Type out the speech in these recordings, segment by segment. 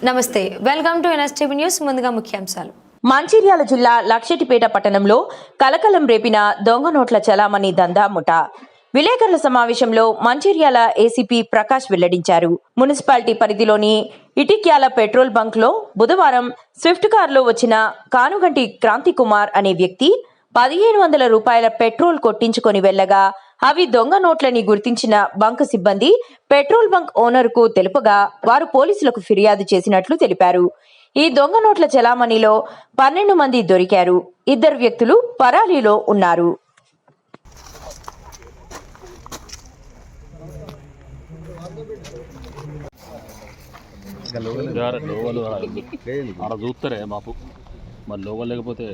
నమస్తే, welcome to NSTV news. ముందుగా ముఖ్యాంశాలు. మంచిర్యాల జిల్లా లక్షెట్టిపేట పట్టణంలో కలకలం రేపిన దొంగ నోట్ల చలామణి దందా ముఠా. విలేకరుల సమావేశంలో మంచిర్యాల ఏసీపీ ప్రకాష్ వెల్లడించారు. మున్సిపాలిటీ పరిధిలోని ఇటిక్యాల పెట్రోల్ బంక్ లో బుధవారం స్విఫ్ట్ కారులో వచ్చిన కానుగంటి క్రాంతి కుమార్ అనే వ్యక్తి 1500 రూపాయల పెట్రోల్ కొట్టించుకొని వెళ్లగా అవి దొంగ నోట్లని గుర్తించిన బంక్ సిబ్బంది పెట్రోల్ బంక్ ఓనర్ కు తెలుపగా వారు పోలీసులకు ఫిర్యాదు చేసినట్లు తెలిపారు. ఈ దొంగ నోట్ల చలామణిలో 12 మంది దొరికారు. 2 వ్యక్తులు పరారీలో ఉన్నారు. చూస్తారే బాపు మరి లోగల్ లేకపోతే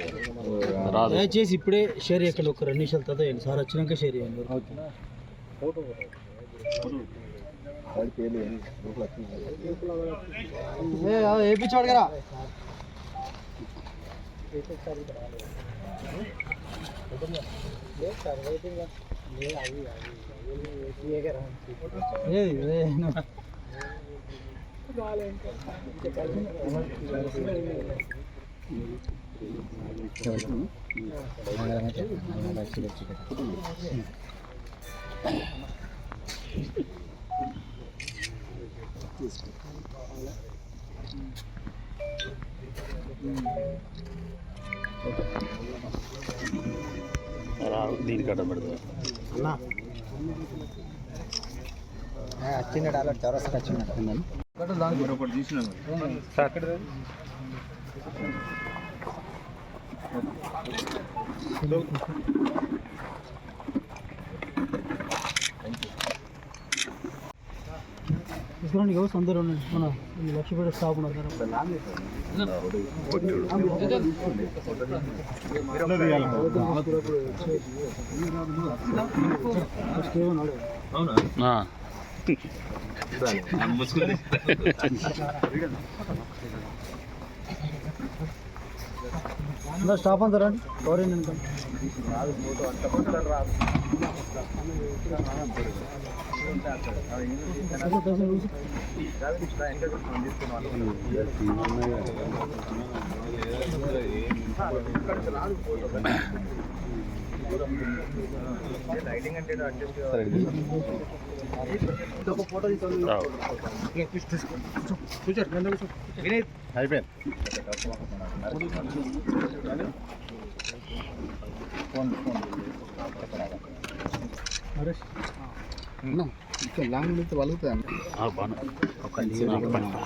రాదు. దయచేసి ఇప్పుడే షేర్ చేయండి, ఒక 2 నిమిషాల తర్వాత వేయండి సార్, వచ్చినాక షేర్ చేయండి. వేయించాడు కదా దీనికి అడ్డ పెడతా అన్నా వచ్చిండ డాలర్ చౌరస్కి వచ్చిండ తీసుకురండి. ఎవరు అందరూ ఉండండి. మన లక్ష్మీపేట స్టాప్ ఉన్నారు స్టాప్ అంతా రండి. ఎవరైనా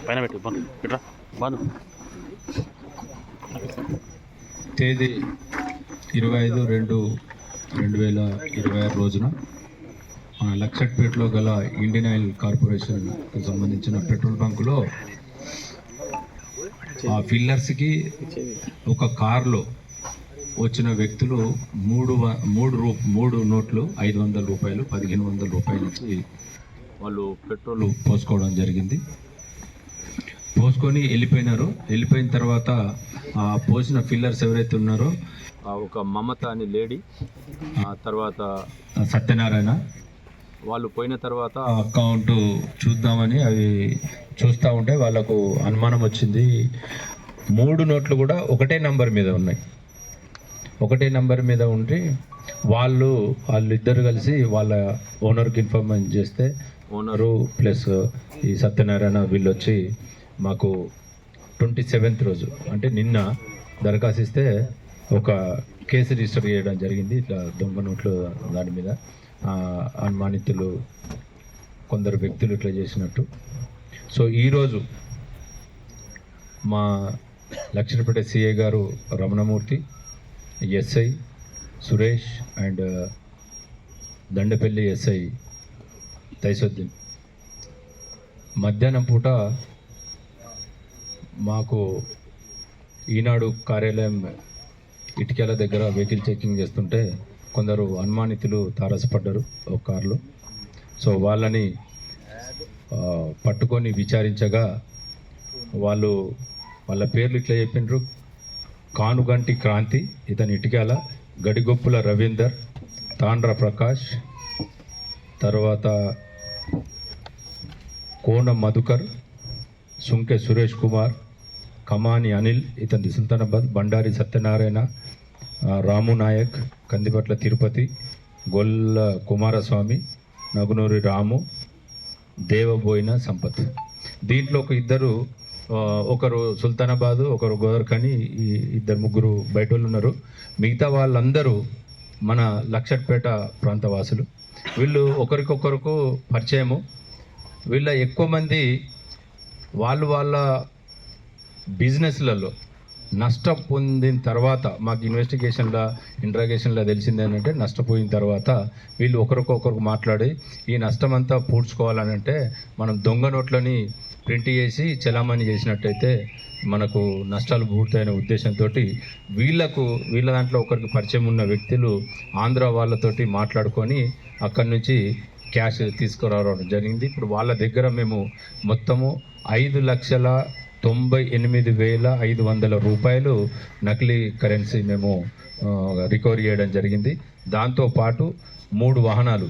పైన పెట్టి బాను. తేదీ 25/2/2026 రోజున లక్షట్పేటలో గల ఇండియన్ ఆయిల్ కార్పొరేషన్కు సంబంధించిన పెట్రోల్ బంకులో ఆ ఫిల్లర్స్కి ఒక కారులో వచ్చిన వ్యక్తులు మూడు నోట్లు 500 రూపాయలు 1500 రూపాయలు ఇచ్చి వాళ్ళు పెట్రోల్ పోసుకోవడం జరిగింది. పోసుకొని వెళ్ళిపోయినారు. వెళ్ళిపోయిన తర్వాత ఆ పోసిన ఫిల్లర్స్ ఎవరైతే ఉన్నారో ఒక మమత అనే లేడీ, తర్వాత సత్యనారాయణ, వాళ్ళు పోయిన తర్వాత అకౌంట్ చూద్దామని అవి చూస్తూ ఉంటే వాళ్ళకు అనుమానం వచ్చింది. 3 నోట్లు కూడా ఒకటే నంబర్ మీద ఉన్నాయి. ఒకటే నంబర్ మీద ఉండి వాళ్ళిద్దరు కలిసి వాళ్ళ ఓనర్కి ఇన్ఫర్మేషన్ చేస్తే ఓనరు ప్లస్ ఈ సత్యనారాయణ వీళ్ళు వచ్చి మాకు 27th రోజు అంటే నిన్న దరఖాస్తు ఇస్తే ఒక కేసు రిజిస్టర్ చేయడం జరిగింది. ఇట్లా దొంగ నోట్లు దాని మీద అనుమానితులు కొందరు వ్యక్తులు ఇట్లా చేసినట్టు. సో ఈరోజు మా లక్షణపేట సిఐ గారు Ramanamurthy, SI Suresh and Dandepalli SI తైసొద్దీన్ మధ్యాహ్నం పూట మాకు ఈనాడు కార్యాలయం ఇటిక్యాల దగ్గర వెహికల్ చెకింగ్ చేస్తుంటే కొందరు అనుమానితులు తారసపడ్డారు ఒక కారులో. సో వాళ్ళని పట్టుకొని విచారించగా వాళ్ళ పేర్లు ఇట్లా చెప్పిండ్రు. కానుగంటి క్రాంతి, ఇతని ఇటిక్యాల, గడిగొప్పుల రవీందర్, తాండ్ర ప్రకాష్, తర్వాత కోన మధుకర్, సుంకె సురేష్ కుమార్, కమాని అనిల్ ఇతని సుల్తానాబాద్, బండారి సత్యనారాయణ, రాము నాయక్, కందిపట్ల తిరుపతి, గొల్ల కుమారస్వామి, నగునూరి రాము, దేవబోయిన సంపత్. దీంట్లో ఒక ఇద్దరు, ఒకరు సుల్తానాబాదు, ఒకరు గోదర్ఖని, ఈ ఇద్దరు ముగ్గురు బయట వాళ్ళు ఉన్నారు. మిగతా వాళ్ళందరూ మన లక్షట్పేట ప్రాంతవాసులు. వీళ్ళు ఒకరికొకరికి పరిచయము. వీళ్ళ ఎక్కువ మంది వాళ్ళ బిజినెస్లలో నష్టం పొందిన తర్వాత, మాకు ఇంట్రాగేషన్లో తెలిసింది ఏంటంటే, నష్టపోయిన తర్వాత వీళ్ళు ఒకరికొకరికి మాట్లాడి ఈ నష్టమంతా పూడ్చుకోవాలని అంటే మనం దొంగ నోట్లని ప్రింట్ చేసి చలామణి చేసినట్టయితే మనకు నష్టాలు పూర్తయిన ఉద్దేశంతో వీళ్ళ దాంట్లో ఒకరికి పరిచయం ఉన్న వ్యక్తులు ఆంధ్ర వాళ్ళతోటి మాట్లాడుకొని అక్కడి నుంచి క్యాష్ తీసుకురావడం జరిగింది. ఇప్పుడు వాళ్ళ దగ్గర మేము మొత్తము 5,98,500 రూపాయలు నకిలీ కరెన్సీ మేము రికవరీ చేయడం జరిగింది. దాంతోపాటు 3 వాహనాలు,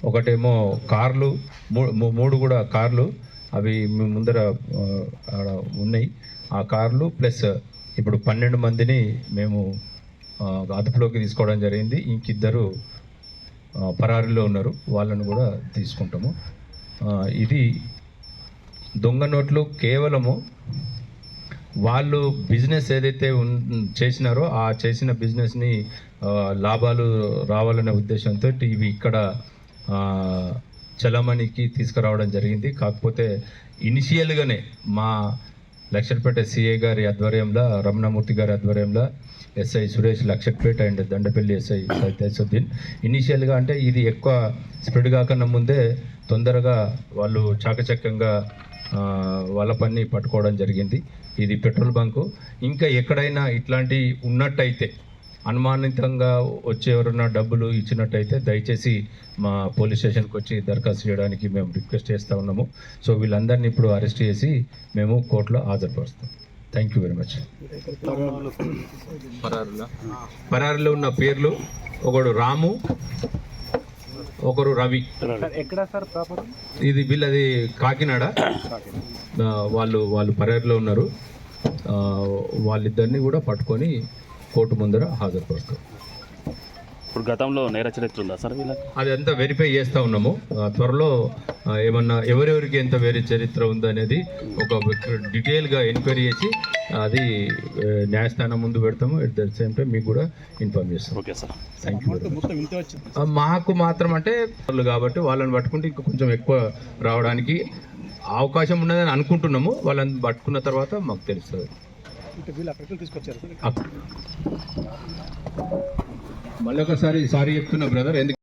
ఒకటేమో కార్లు, 3 కూడా కార్లు, అవి ముందర ఉన్నాయి. ఆ కార్లు ప్లస్ ఇప్పుడు 12 మందిని మేము అదుపులోకి తీసుకోవడం జరిగింది. ఇంకిద్దరు పరారీలో ఉన్నారు, వాళ్ళను కూడా తీసుకుంటాము. ఇది దొంగ నోట్లు కేవలము వాళ్ళు బిజినెస్ ఏదైతే చేసినారో ఆ చేసిన బిజినెస్ని లాభాలు రావాలనే ఉద్దేశంతో ఇవి ఇక్కడ చలామణికి తీసుకురావడం జరిగింది. కాకపోతే ఇనిషియల్గానే మా లక్షట్పేట సిఐ గారి ఆధ్వర్యంలో, రమణమూర్తి గారి ఆధ్వర్యంలో SI Suresh Luxettipet and Dandepalli SI సైతసుద్దీన్ ఇనిషియల్గా, అంటే ఇది ఎక్కువ స్ప్రెడ్ కాకన్నా ముందే తొందరగా వాళ్ళు చాకచక్యంగా వాళ్ళ పని పట్టుకోవడం జరిగింది. ఇది పెట్రోల్ బంకు. ఇంకా ఎక్కడైనా ఇట్లాంటి ఉన్నట్టయితే, అనుమానితంగా వచ్చి ఎవరైనా డబ్బులు ఇచ్చినట్టయితే దయచేసి మా పోలీస్ స్టేషన్కి వచ్చి దరఖాస్తు చేయడానికి మేము రిక్వెస్ట్ చేస్తూ ఉన్నాము. సో వీళ్ళందరినీ ఇప్పుడు అరెస్ట్ చేసి మేము కోర్టులో హాజరుపరుస్తాం. Thank you very much. పరారులో ఉన్న పేర్లు, ఒకడు రాము, ఒకరు రవి. ఎక్కడ సార్ ప్రాపర్? ఇది వీళ్ళది కాకినాడ. వాళ్ళు పరారులో ఉన్నారు. వాళ్ళిద్దరిని కూడా పట్టుకొని కోర్టు ముందర హాజరుపరుస్తారు. ఇప్పుడు గతంలో నేర చరిత్ర ఉందా సార్ వీళ్ళకి? అది అంతా వెరిఫై చేస్తూ ఉన్నాము. త్వరలో ఏమన్నా ఎవరెవరికి ఎంత వేరే చరిత్ర ఉందనేది ఒక డీటెయిల్గా ఎంక్వైరీ చేసి అది న్యాయస్థానం ముందు పెడతాము. ఎట్ ద సేమ్ టైం మీకు కూడా ఇన్ఫార్మ్ చేస్తాం. Okay sir, thank you. మాకు మాత్రం అంటే వాళ్ళు కాబట్టి వాళ్ళని పట్టుకుంటే ఇంకా కొంచెం ఎక్కువ రావడానికి అవకాశం ఉన్నదని అనుకుంటున్నాము. వాళ్ళని పట్టుకున్న తర్వాత మాకు తెలుస్తుంది. మళ్ళీ ఒకసారి సారీ చెప్తున్నా బ్రదర్, ఎందుకు